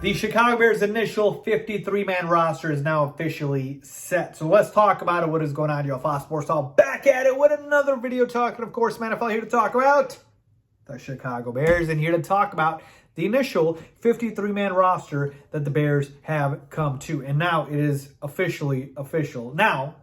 The Chicago Bears' initial 53-man roster is now officially set. So let's talk about it. What is going on here? Faiz Sports All back at it with another video talking, of course, man. I'm here to talk about the Chicago Bears and here to talk about the initial 53-man roster that the Bears have come to. And now it is officially official. Now,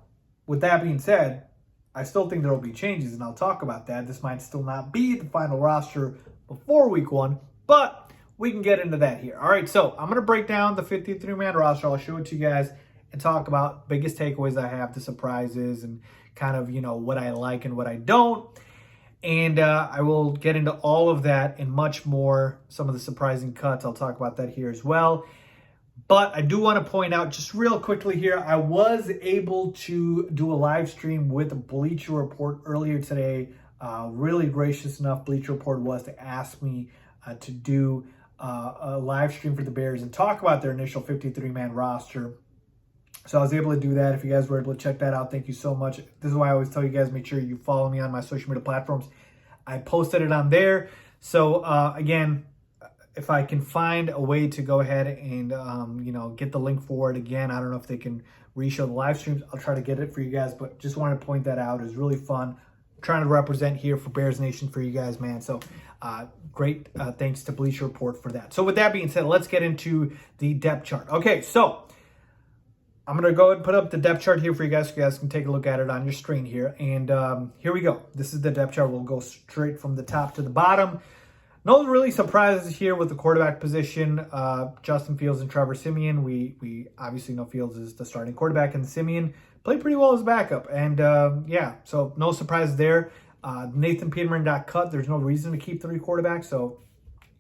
with that being said, I still think there will be changes, and I'll talk about that. This might still not be the final roster before week one, but we can get into that here. All right, so I'm going to break down the 53-man roster. I'll show it to you guys and talk about biggest takeaways I have, the surprises, and kind of, what I like and what I don't. And I will get into all of that and much more, some of the surprising cuts. I'll talk about that here as well. But I do want to point out just real quickly here, I was able to do a live stream with Bleacher Report earlier today. Really gracious enough, Bleacher Report was to ask me to do a live stream for the Bears and talk about their initial 53-man roster. So I was able to do that. If you guys were able to check that out, thank you so much. This is why I always tell you guys, make sure you follow me on my social media platforms. I posted it on there. So again, if I can find a way to go ahead and, get the link for it again, I don't know if they can re-show the live streams. I'll try to get it for you guys, but just wanted to point that out. It was really fun. I'm trying to represent here for Bears Nation for you guys, man. So great thanks to Bleacher Report for that. So with that being said, let's get into the depth chart. Okay, so I'm going to go ahead and put up the depth chart here for you guys so you guys can take a look at it on your screen here. And here we go. This is the depth chart. We'll go straight from the top to the bottom. No really surprises here with the quarterback position. Justin Fields and Trevor Siemian. We obviously know Fields is the starting quarterback, and Siemian played pretty well as backup. And so no surprises there. Nathan Peterman got cut. There's no reason to keep 3 quarterbacks. So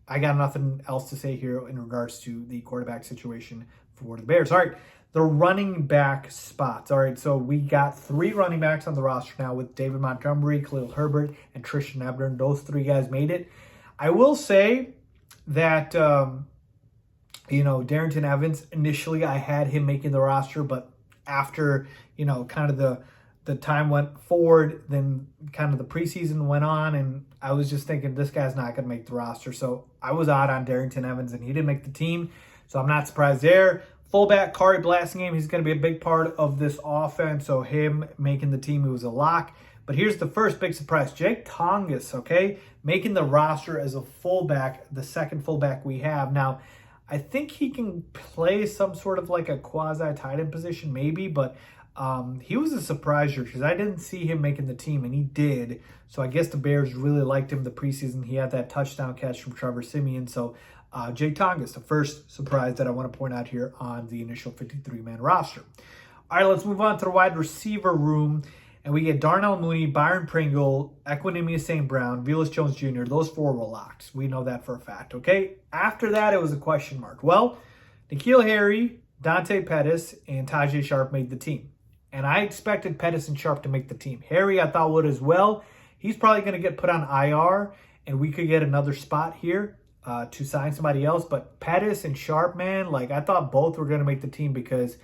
I got nothing else to say here in regards to the quarterback situation for the Bears. All right, the running back spots. All right, so we got 3 running backs on the roster now with David Montgomery, Khalil Herbert, and Tristan Ebner. Those 3 guys made it. I will say that, Darrington Evans, initially I had him making the roster, but after, kind of the time went forward, then kind of the preseason went on, and I was just thinking this guy's not going to make the roster. So I was out on Darrington Evans, and he didn't make the team, so I'm not surprised there. Fullback, Kari Blasingame, he's going to be a big part of this offense, so him making the team, it was a lock. But here's the first big surprise. Jake Tongas, okay, making the roster as a fullback, the second fullback we have. Now, I think he can play some sort of like a quasi-tight end position maybe, but he was a surprise here because I didn't see him making the team, and he did. So I guess the Bears really liked him the preseason. He had that touchdown catch from Trevor Siemian. So Jake Tongas, the first surprise that I want to point out here on the initial 53-man roster. All right, let's move on to the wide receiver room. And we get Darnell Mooney, Byron Pringle, Equinemius St. Brown, Velus Jones Jr. Those 4 were locked. We know that for a fact, okay? After that, it was a question mark. Well, N'Keal Harry, Dante Pettis, and Tajay Sharp made the team. And I expected Pettis and Sharp to make the team. Harry, I thought, would as well. He's probably going to get put on IR, and we could get another spot here to sign somebody else. But Pettis and Sharp, man, I thought both were going to make the team because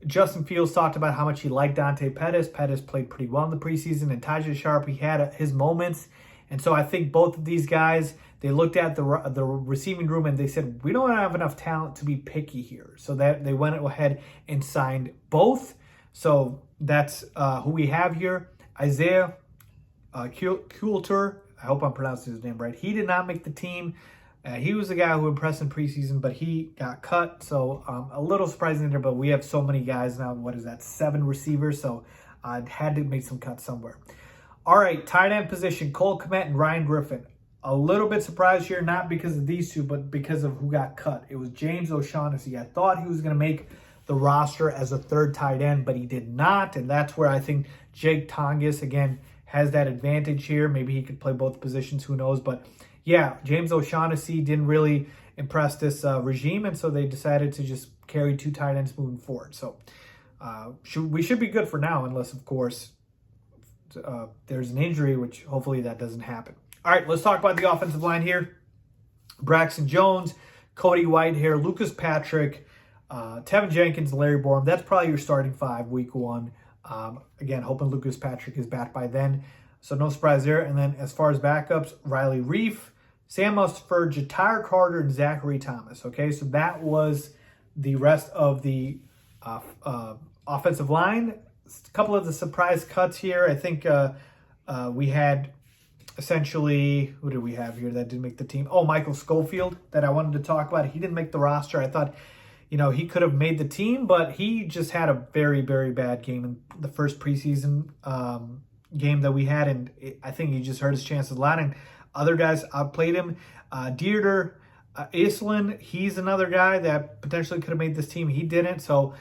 Justin Fields talked about how much he liked Dante Pettis. Pettis played pretty well in the preseason, and Tajay Sharp, he had his moments. And so I think both of these guys, they looked at the receiving room and they said, we don't have enough talent to be picky here. So that they went ahead and signed both. So that's who we have here. Isaiah Coulter, I hope I'm pronouncing his name right. He did not make the team. He was the guy who impressed in preseason, but he got cut. So a little surprising there, but we have so many guys now. What is that? 7 receivers. So I had to make some cuts somewhere. All right, tight end position, Cole Kmet and Ryan Griffin. A little bit surprised here, not because of these 2, but because of who got cut. It was James O'Shaughnessy. I thought he was going to make the roster as a 3rd tight end, but he did not. And that's where I think Jake Tongas, again, has that advantage here. Maybe he could play both positions. Who knows? But yeah, James O'Shaughnessy didn't really impress this regime, and so they decided to just carry 2 tight ends moving forward. So we should be good for now, unless, of course, there's an injury, which hopefully that doesn't happen. All right, let's talk about the offensive line here. Braxton Jones, Cody Whitehair, Lucas Patrick, Tevin Jenkins, Larry Borom. That's probably your starting 5 week 1. Again, hoping Lucas Patrick is back by then. So no surprise there. And then as far as backups, Riley Reif, Sam Musford, Ja'Tyre Carter, and Zachary Thomas. Okay, so that was the rest of the offensive line. A couple of the surprise cuts here. I think we had essentially, who did we have here that didn't make the team? Oh, Michael Schofield that I wanted to talk about. He didn't make the roster. I thought, he could have made the team, but he just had a very, very bad game in the first preseason game that we had, and I think he just hurt his chances a lot, and other guys outplayed him. Dieter Iselin, he's another guy that potentially could have made this team. He didn't, so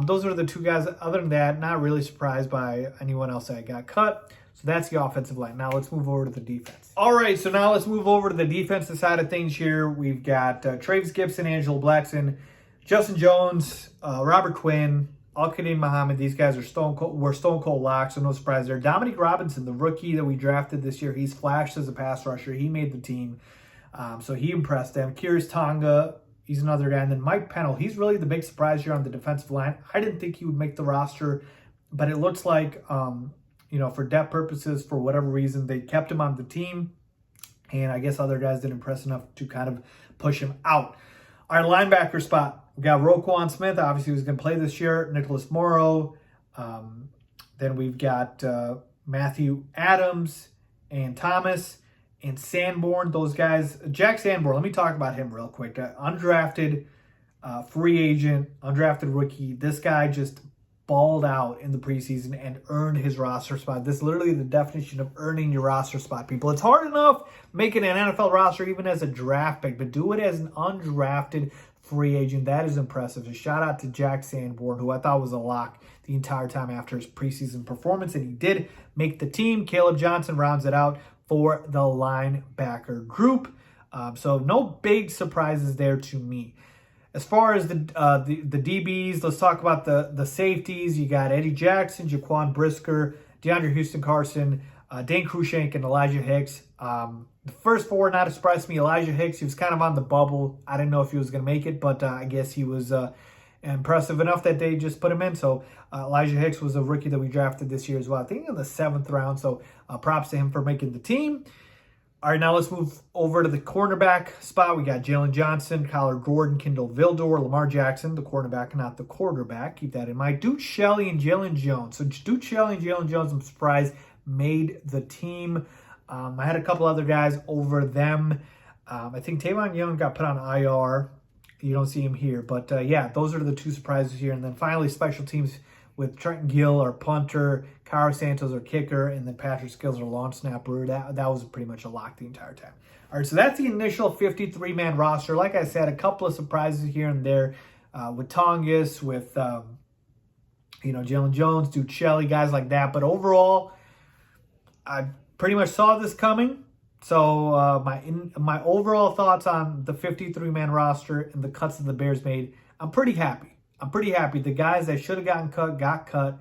those are the two guys. Other than that, not really surprised by anyone else that got cut. So that's the offensive line. Now let's move over to the defense. All right, so now let's move over to the defensive side of things here. We've got Travis Gibson, Angelo Blackson, Justin Jones, Robert Quinn, Al-Qadim Muhammad. These guys are stone cold locks, so no surprise there. Dominique Robinson, the rookie that we drafted this year, he's flashed as a pass rusher. He made the team, so he impressed them. Kyrus Tonga, he's another guy. And then Mike Pennell, he's really the big surprise here on the defensive line. I didn't think he would make the roster, but it looks like, for depth purposes, for whatever reason, they kept him on the team. And I guess other guys didn't impress enough to kind of push him out. Our linebacker spot, we got Roquan Smith. Obviously, he was going to play this year. Nicholas Morrow. Then we've got Matthew Adams and Thomas and Sanborn. Those guys. Jack Sanborn, let me talk about him real quick. Undrafted free agent, undrafted rookie. This guy just balled out in the preseason and earned his roster spot. This is literally the definition of earning your roster spot, people. It's hard enough making an NFL roster even as a draft pick, but do it as an undrafted free agent. That is impressive. So shout out to Jack Sanborn, who I thought was a lock the entire time after his preseason performance, and he did make the team. Caleb Johnson rounds it out for the linebacker group. So no big surprises there to me. As far as the DBs, let's talk about the safeties. You got Eddie Jackson, Jaquan Brisker, DeAndre Houston-Carson, Dane Cruikshank, and Elijah Hicks. The first four, not a surprise to me. Elijah Hicks, he was kind of on the bubble. I didn't know if he was going to make it, but I guess he was impressive enough that they just put him in. So Elijah Hicks was a rookie that we drafted this year as well. I think in the 7th round, so props to him for making the team. All right, now let's move over to the cornerback spot. We got Jalen Johnson, Kyler Gordon, Kendall Vildor, Lamar Jackson, the cornerback, not the quarterback. Keep that in mind. Duke Shelley and Jalen Jones. So Duke Shelley and Jalen Jones, I'm surprised, made the team. I had a couple other guys over them. I think Tavon Young got put on IR. You don't see him here. But, yeah, those are the two surprises here. And then finally, special teams with Trenton Gill, our punter, Cairo Santos, our kicker, and then Patrick Skills, our long snapper. That was pretty much a lock the entire time. All right, so that's the initial 53-man roster. Like I said, a couple of surprises here and there with Tongas, with, Jalen Jones, Duke Shelley, guys like that. But overall, I pretty much saw this coming. So my overall thoughts on the 53-man roster and the cuts that the Bears made, I'm pretty happy. The guys that should have gotten cut, got cut.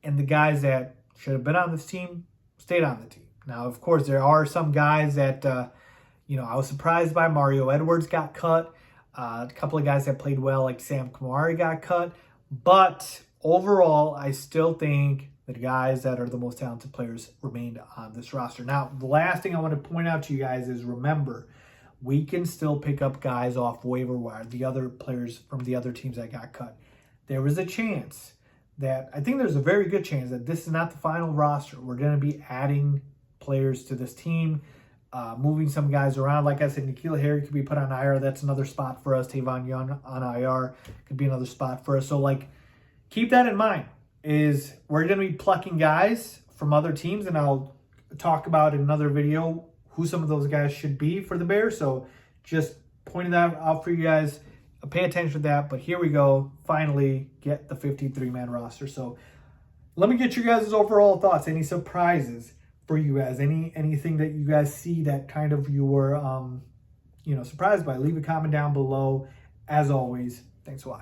And the guys that should have been on this team stayed on the team. Now, of course, there are some guys that, I was surprised by. Mario Edwards got cut. A couple of guys that played well, like Sam Kamara, got cut. But overall, I still think the guys that are the most talented players remained on this roster. Now, the last thing I want to point out to you guys is, remember, we can still pick up guys off waiver wire, the other players from the other teams that got cut. There was a chance that, I think there's a very good chance that this is not the final roster. We're going to be adding players to this team, moving some guys around. Like I said, N'Keal Harry could be put on IR. That's another spot for us. Tavon Young on IR could be another spot for us. So, keep that in mind, is we're going to be plucking guys from other teams, and I'll talk about in another video who some of those guys should be for the Bears. So just pointing that out for you guys. Pay attention to that. But here we go. Finally get the 53-man roster. So let me get you guys' overall thoughts. Any surprises for you guys? Anything that you guys see that kind of you were surprised by? Leave a comment down below. As always, thanks for watching.